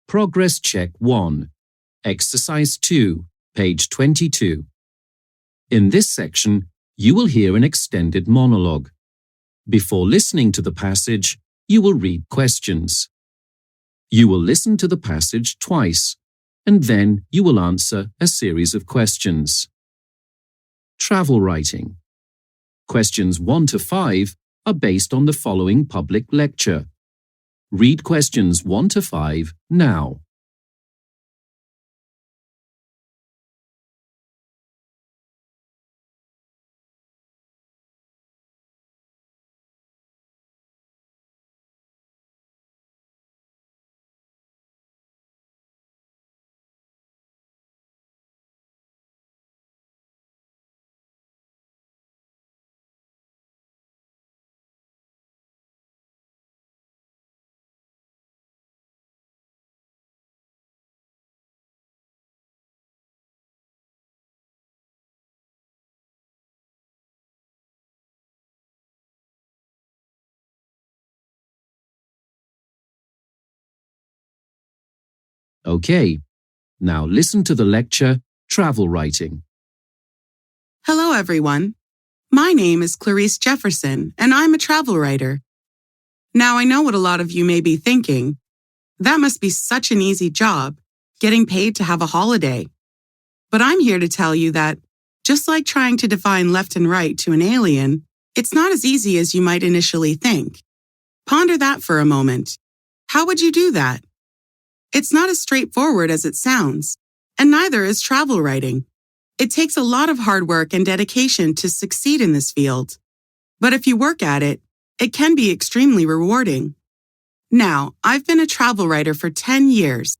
Progress Check 1, Exercise 2, page 22. In this section, you will hear an extended monologue. Before listening to the passage, you will read questions. You will listen to the passage twice, and then you will answer a series of questions. Travel writing. Questions 1 to 5 are based on the following public lecture. Read questions 1 to 5 now. Okay, now listen to the lecture, Travel Writing. Hello, everyone. My name is Clarice Jefferson, and I'm a travel writer. Now, I know what a lot of you may be thinking. That must be such an easy job, getting paid to have a holiday. But I'm here to tell you that, just like trying to define left and right to an alien, it's not as easy as you might initially think. Ponder that for a moment. How would you do that? It's not as straightforward as it sounds, and neither is travel writing. It takes a lot of hard work and dedication to succeed in this field. But if you work at it, it can be extremely rewarding. Now, I've been a travel writer for 10 years,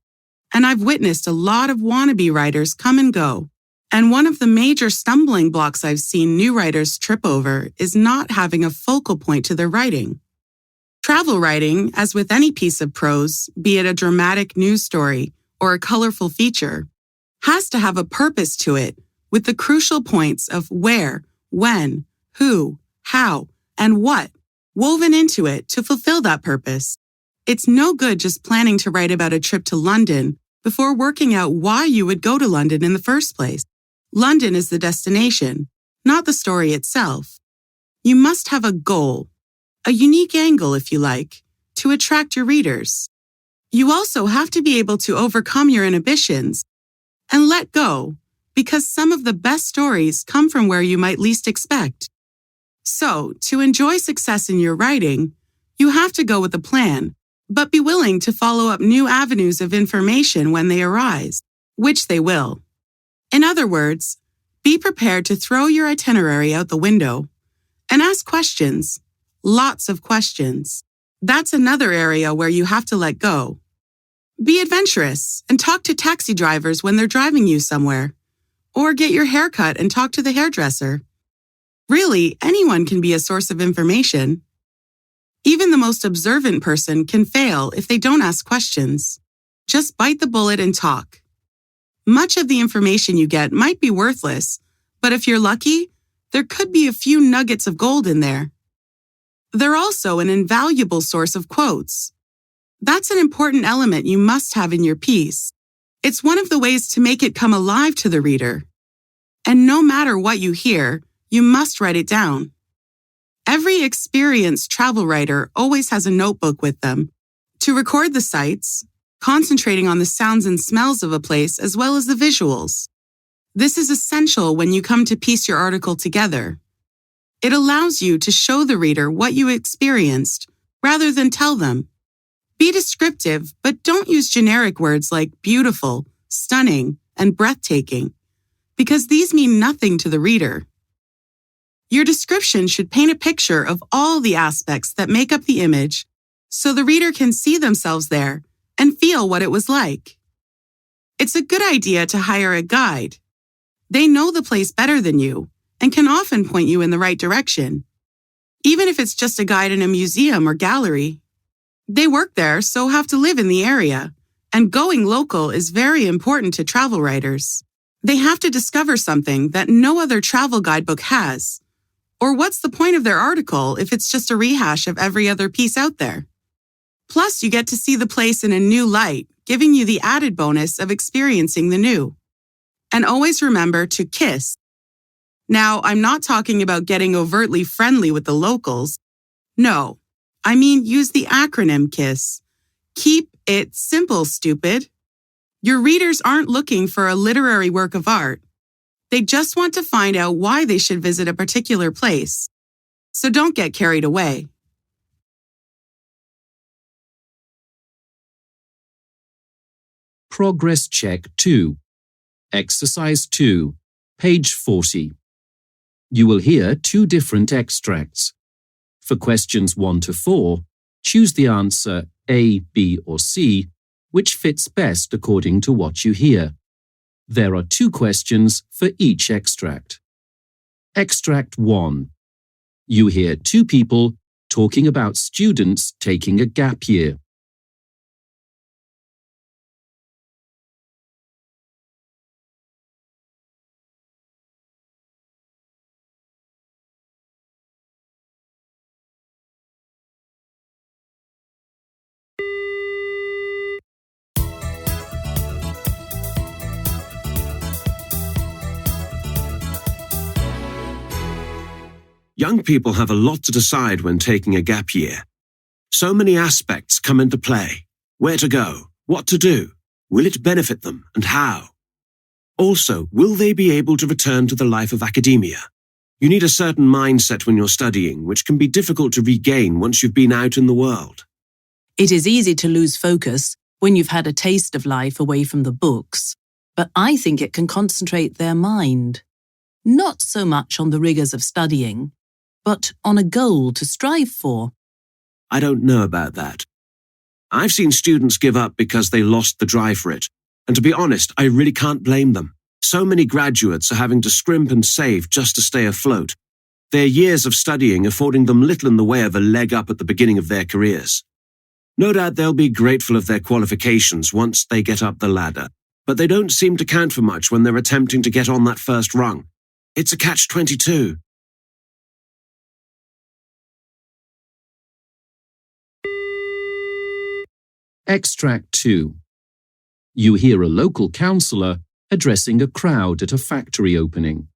and I've witnessed a lot of wannabe writers come and go. And one of the major stumbling blocks I've seen new writers trip over is not having a focal point to their writing. Travel writing, as with any piece of prose, be it a dramatic news story or a colorful feature, has to have a purpose to it, with the crucial points of where, when, who, how, and what woven into it to fulfill that purpose. It's no good just planning to write about a trip to London before working out why you would go to London in the first place. London is the destination, not the story itself. You must have a goal, a unique angle, if you like, to attract your readers. You also have to be able to overcome your inhibitions and let go, because some of the best stories come from where you might least expect. So, to enjoy success in your writing, you have to go with a plan, but be willing to follow up new avenues of information when they arise, which they will. In other words, be prepared to throw your itinerary out the window and ask questions. Lots of questions. That's another area where you have to let go. Be adventurous and talk to taxi drivers when they're driving you somewhere. Or get your hair cut and talk to the hairdresser. Really, anyone can be a source of information. Even the most observant person can fail if they don't ask questions. Just bite the bullet and talk. Much of the information you get might be worthless, but if you're lucky, there could be a few nuggets of gold in there. They're also an invaluable source of quotes. That's an important element you must have in your piece. It's one of the ways to make it come alive to the reader. And no matter what you hear, you must write it down. Every experienced travel writer always has a notebook with them to record the sights, concentrating on the sounds and smells of a place as well as the visuals. This is essential when you come to piece your article together. It allows you to show the reader what you experienced rather than tell them. Be descriptive, but don't use generic words like beautiful, stunning, and breathtaking, because these mean nothing to the reader. Your description should paint a picture of all the aspects that make up the image so the reader can see themselves there and feel what it was like. It's a good idea to hire a guide. They know the place better than you and can often point you in the right direction, even if it's just a guide in a museum or gallery. They work there, so have to live in the area, and going local is very important to travel writers. They have to discover something that no other travel guidebook has. Or what's the point of their article if it's just a rehash of every other piece out there? Plus, you get to see the place in a new light, giving you the added bonus of experiencing the new. And always remember to KISS. Now, I'm not talking about getting overtly friendly with the locals. No, I mean use the acronym KISS. Keep it simple, stupid. Your readers aren't looking for a literary work of art. They just want to find out why they should visit a particular place. So don't get carried away. Progress Check 2. Exercise 2, page 40. You will hear two different extracts. For questions 1 to 4, choose the answer A, B, or C, which fits best according to what you hear. There are 2 questions for each extract. Extract 1. You hear 2 people talking about students taking a gap year. Young people have a lot to decide when taking a gap year. So many aspects come into play. Where to go? What to do? Will it benefit them, and how? Also, will they be able to return to the life of academia? You need a certain mindset when you're studying, which can be difficult to regain once you've been out in the world. It is easy to lose focus when you've had a taste of life away from the books, but I think it can concentrate their mind. Not so much on the rigors of studying, but on a goal to strive for. I don't know about that. I've seen students give up because they lost the drive for it. And to be honest, I really can't blame them. So many graduates are having to scrimp and save just to stay afloat. Their years of studying affording them little in the way of a leg up at the beginning of their careers. No doubt they'll be grateful of their qualifications once they get up the ladder, but they don't seem to count for much when they're attempting to get on that first rung. It's a catch-22. Extract 2. You hear a local councillor addressing a crowd at a factory opening.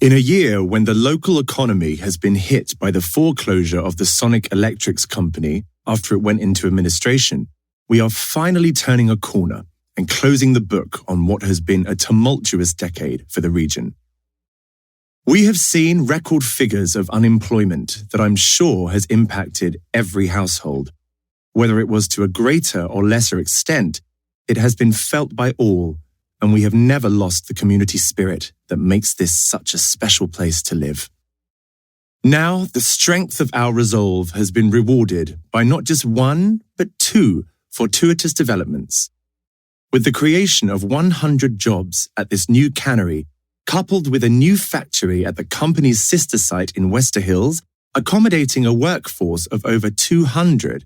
In a year when the local economy has been hit by the foreclosure of the Sonic Electrics company after it went into administration, we are finally turning a corner and closing the book on what has been a tumultuous decade for the region. We have seen record figures of unemployment that I'm sure has impacted every household. Whether it was to a greater or lesser extent, it has been felt by all, and we have never lost the community spirit that makes this such a special place to live. Now, the strength of our resolve has been rewarded by not just 1, but 2 fortuitous developments. With the creation of 100 jobs at this new cannery, coupled with a new factory at the company's sister site in Wester Hills, accommodating a workforce of over 200,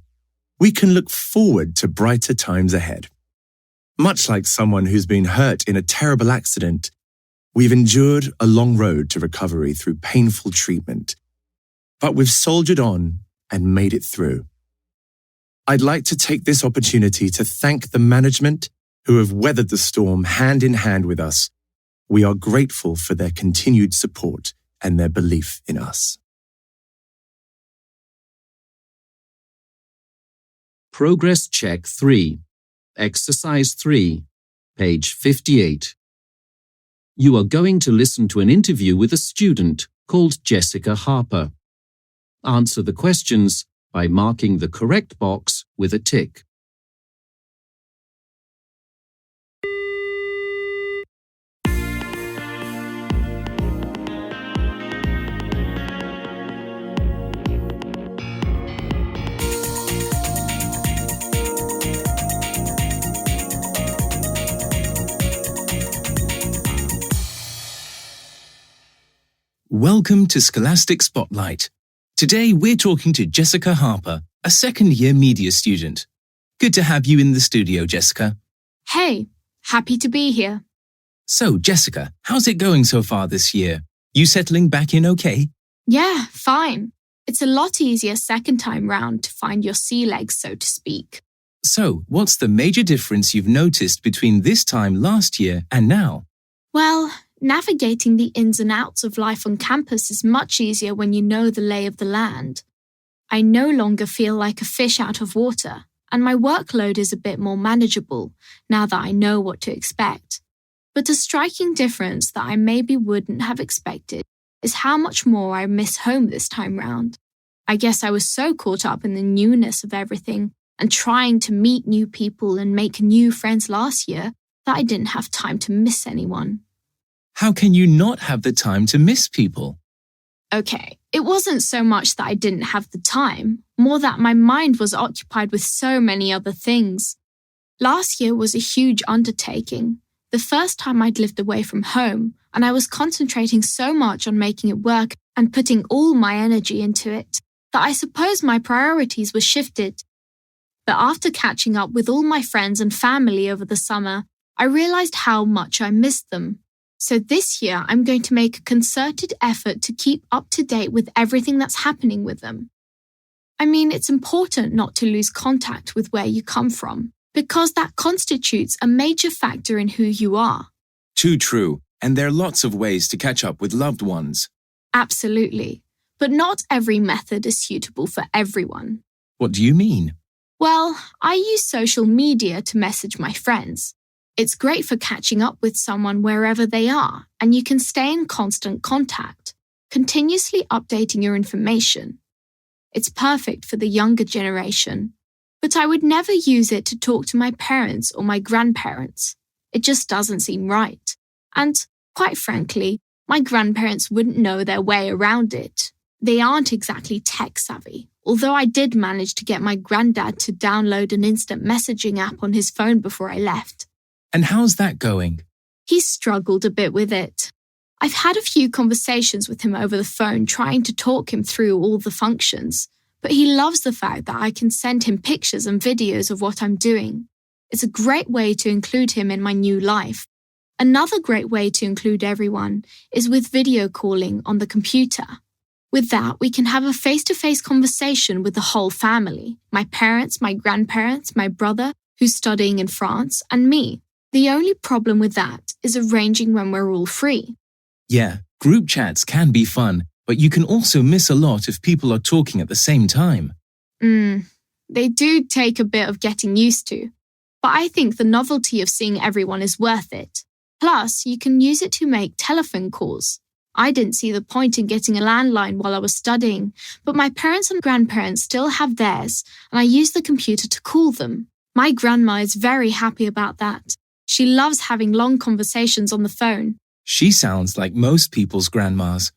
we can look forward to brighter times ahead. Much like someone who's been hurt in a terrible accident, we've endured a long road to recovery through painful treatment. But we've soldiered on and made it through. I'd like to take this opportunity to thank the management who have weathered the storm hand in hand with us. We are grateful for their continued support and their belief in us. Progress Check 3. Exercise 3, page 58. You are going to listen to an interview with a student called Jessica Harper. Answer the questions by marking the correct box with a tick. Welcome to Scholastic Spotlight. Today we're talking to Jessica Harper, a second-year media student. Good to have you in the studio, Jessica. Hey, happy to be here. So, Jessica, how's it going so far this year? You settling back in okay? Yeah, fine. It's a lot easier second time round to find your sea legs, so to speak. So, what's the major difference you've noticed between this time last year and now? Well, navigating the ins and outs of life on campus is much easier when you know the lay of the land. I no longer feel like a fish out of water, and my workload is a bit more manageable now that I know what to expect. But a striking difference that I maybe wouldn't have expected is how much more I miss home this time round. I guess I was so caught up in the newness of everything and trying to meet new people and make new friends last year that I didn't have time to miss anyone. How can you not have the time to miss people? Okay, it wasn't so much that I didn't have the time, more that my mind was occupied with so many other things. Last year was a huge undertaking, the first time I'd lived away from home, and I was concentrating so much on making it work and putting all my energy into it that I suppose my priorities were shifted. But after catching up with all my friends and family over the summer, I realized how much I missed them. So this year, I'm going to make a concerted effort to keep up to date with everything that's happening with them. I mean, it's important not to lose contact with where you come from, because that constitutes a major factor in who you are. Too true, and there are lots of ways to catch up with loved ones. Absolutely. But not every method is suitable for everyone. What do you mean? Well, I use social media to message my friends. It's great for catching up with someone wherever they are, and you can stay in constant contact, continuously updating your information. It's perfect for the younger generation, but I would never use it to talk to my parents or my grandparents. It just doesn't seem right. And, quite frankly, my grandparents wouldn't know their way around it. They aren't exactly tech-savvy, although I did manage to get my granddad to download an instant messaging app on his phone before I left. And how's that going? He's struggled a bit with it. I've had a few conversations with him over the phone trying to talk him through all the functions, but he loves the fact that I can send him pictures and videos of what I'm doing. It's a great way to include him in my new life. Another great way to include everyone is with video calling on the computer. With that, we can have a face-to-face conversation with the whole family, my parents, my grandparents, my brother, who's studying in France, and me. The only problem with that is arranging when we're all free. Yeah, group chats can be fun, but you can also miss a lot if people are talking at the same time. They do take a bit of getting used to, but I think the novelty of seeing everyone is worth it. Plus, you can use it to make telephone calls. I didn't see the point in getting a landline while I was studying, but my parents and grandparents still have theirs, and I use the computer to call them. My grandma is very happy about that. She loves having long conversations on the phone. She sounds like most people's grandmas.